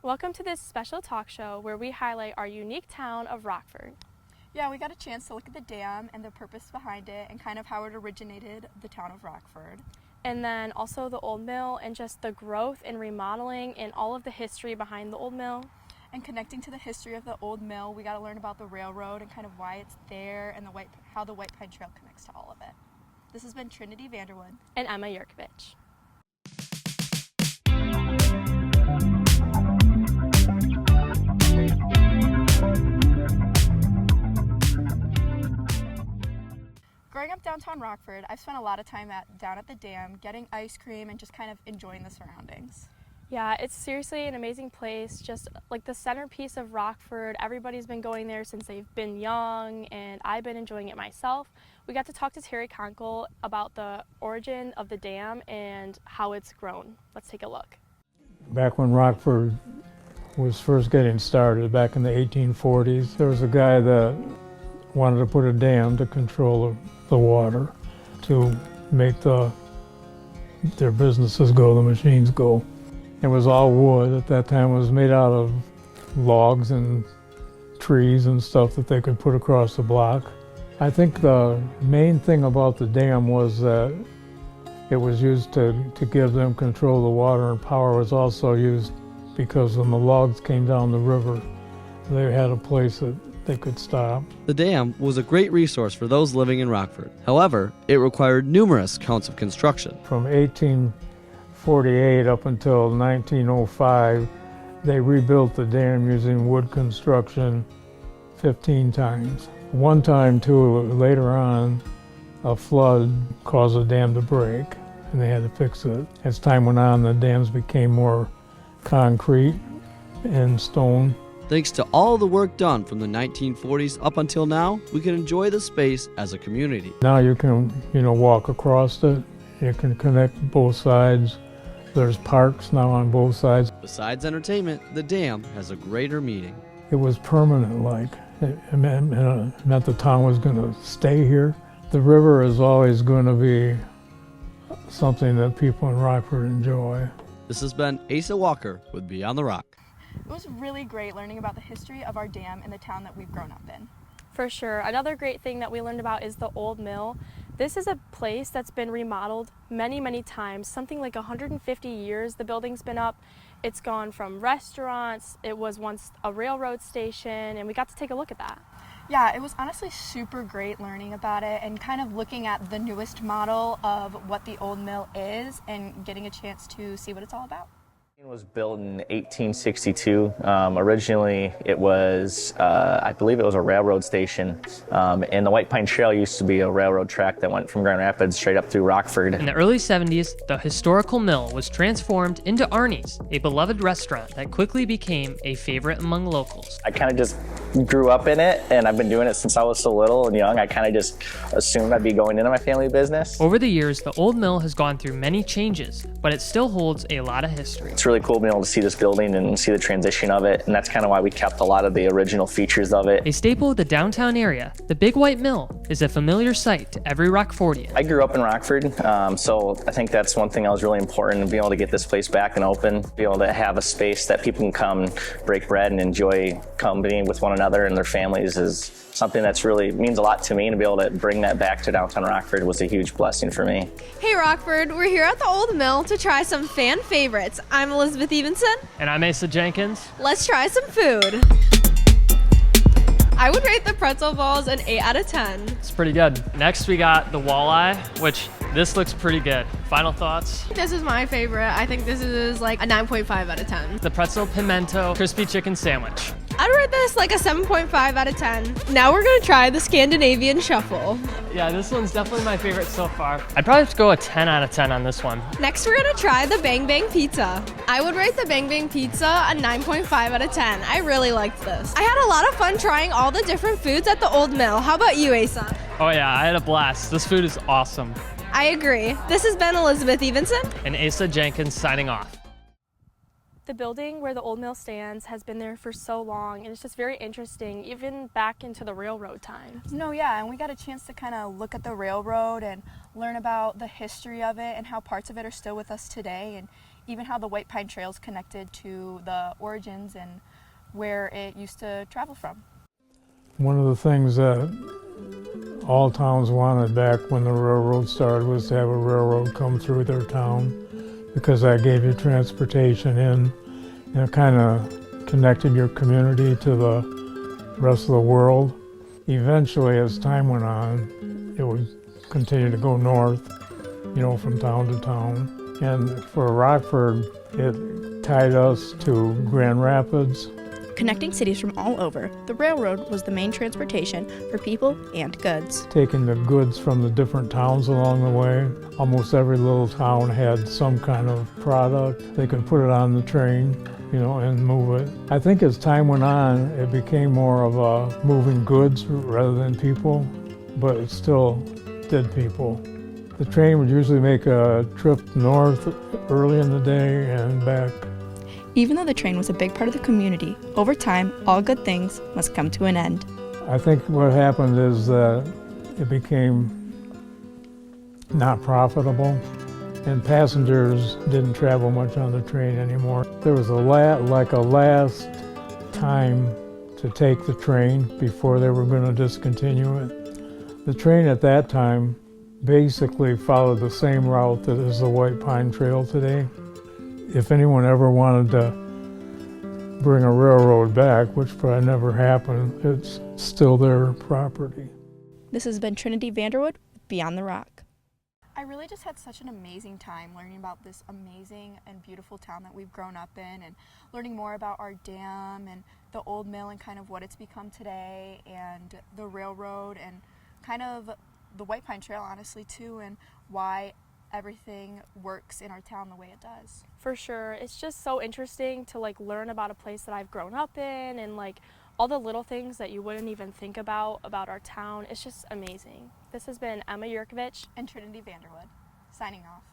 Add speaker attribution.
Speaker 1: Welcome to this special talk show where we highlight our unique town of Rockford.
Speaker 2: Yeah, we got a chance to look at the dam and the purpose behind it and kind of how it originated the town of Rockford.
Speaker 1: And then also the old mill and just the growth and remodeling and all of the history behind the old mill.
Speaker 2: And connecting to the history of the old mill, we got to learn about the railroad and kind of why it's there and how the White Pine Trail connects to all of it. This has been Trinity VanderWoude
Speaker 1: And Emma Gjurkovic.
Speaker 2: Growing up downtown Rockford, I've spent a lot of time down at the dam getting ice cream and just kind of enjoying the surroundings.
Speaker 1: Yeah, it's seriously an amazing place, just like the centerpiece of Rockford. Everybody's been going there since they've been young, and I've been enjoying it myself. We got to talk to Terry Conkle about the origin of the dam and how it's grown. Let's take a look.
Speaker 3: Back when Rockford was first getting started, back in the 1840s, there was a guy that wanted to put a dam to control the water, to make their businesses go, the machines go. It was all wood at that time. It was made out of logs and trees and stuff that they could put across the block. I think the main thing about the dam was that it was used to give them control of the water, and power was also used because when the logs came down the river, they had a place that they could stop.
Speaker 4: The dam was a great resource for those living in Rockford. However, it required numerous counts of construction.
Speaker 3: From 1848 up until 1905, they rebuilt the dam using wood construction 15 times. One time, too, later on, a flood caused the dam to break, and they had to fix it. As time went on, the dams became more concrete and stone.
Speaker 4: Thanks to all the work done from the 1940s up until now, we can enjoy the space as a community.
Speaker 3: Now you can, walk across it. You can connect both sides. There's parks now on both sides.
Speaker 4: Besides entertainment, the dam has a greater meaning.
Speaker 3: It was permanent, like. It meant the town was going to stay here. The river is always going to be something that people in Rockford enjoy.
Speaker 4: This has been Asa Walker with Beyond the Rock.
Speaker 2: It was really great learning about the history of our dam and the town that we've grown up in.
Speaker 1: For sure. Another great thing that we learned about is the old mill. This is a place that's been remodeled many, many times, something like 150 years the building's been up. It's gone from restaurants, it was once a railroad station, and we got to take a look at that.
Speaker 2: Yeah, it was honestly super great learning about it and kind of looking at the newest model of what the old mill is and getting a chance to see what it's all about.
Speaker 5: It was built in 1862. Originally, it was, I believe it was a railroad station. And the White Pine Trail used to be a railroad track that went from Grand Rapids straight up through Rockford.
Speaker 6: In the early 70s, the historical mill was transformed into Arnie's, a beloved restaurant that quickly became a favorite among locals.
Speaker 5: I kind of just grew up in it, and I've been doing it since I was so little and young. I kind of just assumed I'd be going into my family business.
Speaker 6: Over the years, the old mill has gone through many changes, but it still holds a lot of history.
Speaker 5: It's really cool being able to see this building and see the transition of it, and that's kind of why we kept a lot of the original features of it.
Speaker 6: A staple of the downtown area, the Big White Mill is a familiar sight to every Rockfordian.
Speaker 5: I grew up in Rockford, so I think that's one thing that was really important, to be able to get this place back and open, be able to have a space that people can come and break bread and enjoy company with one another and their families is something that's really means a lot to me, and to be able to bring that back to downtown Rockford was a huge blessing for me.
Speaker 7: Hey Rockford, we're here at the Old Mill to try some fan favorites. I'm Elizabeth Evenson.
Speaker 6: And I'm Asa Jenkins.
Speaker 7: Let's try some food. I would rate the pretzel balls an 8 out of 10.
Speaker 6: It's pretty good. Next we got the walleye, which this looks pretty good. Final thoughts?
Speaker 7: This is my favorite. I think this is like a 9.5 out of 10.
Speaker 6: The pretzel pimento crispy chicken sandwich.
Speaker 7: I'd rate this like a 7.5 out of 10. Now we're gonna try the Scandinavian shuffle.
Speaker 6: Yeah, this one's definitely my favorite so far. I'd probably have to go a 10 out of 10 on this one.
Speaker 7: Next we're gonna try the Bang Bang Pizza. I would rate the Bang Bang Pizza a 9.5 out of 10. I really liked this. I had a lot of fun trying all the different foods at the Old Mill. How about you, Asa?
Speaker 6: Oh yeah, I had a blast. This food is awesome.
Speaker 7: I agree. This has been Elizabeth Evenson.
Speaker 6: And Asa Jenkins signing off.
Speaker 1: The building where the old mill stands has been there for so long, and it's just very interesting, even back into the railroad times.
Speaker 2: No, yeah, and we got a chance to kind of look at the railroad and learn about the history of it and how parts of it are still with us today, and even how the White Pine Trail is connected to the origins and where it used to travel from.
Speaker 3: One of the things that all towns wanted back when the railroad started was to have a railroad come through their town, because that gave you transportation in, and it kind of connected your community to the rest of the world. Eventually, as time went on, it would continue to go north, from town to town. And for Rockford, it tied us to Grand Rapids.
Speaker 8: Connecting cities from all over, the railroad was the main transportation for people and goods.
Speaker 3: Taking the goods from the different towns along the way. Almost every little town had some kind of product. They could put it on the train, and move it. I think as time went on, it became more of a moving goods rather than people, but it still did people. The train would usually make a trip north early in the day and back.
Speaker 8: Even though the train was a big part of the community, over time, all good things must come to an end.
Speaker 3: I think what happened is that it became not profitable, and passengers didn't travel much on the train anymore. There was a last time to take the train before they were going to discontinue it. The train at that time basically followed the same route that is the White Pine Trail today. If anyone ever wanted to bring a railroad back, which probably never happened, it's still their property.
Speaker 8: This has been Trinity VanderWoude, Beyond the Rock.
Speaker 2: I really just had such an amazing time learning about this amazing and beautiful town that we've grown up in, and learning more about our dam and the old mill and kind of what it's become today, and the railroad and kind of the White Pine Trail, honestly, too, and why everything works in our town the way it does.
Speaker 1: For sure. It's just so interesting to learn about a place that I've grown up in, and all the little things that you wouldn't even think about our town. It's just amazing. This has been Emma Gjurkovic
Speaker 2: And Trinity VanderWoude, signing off.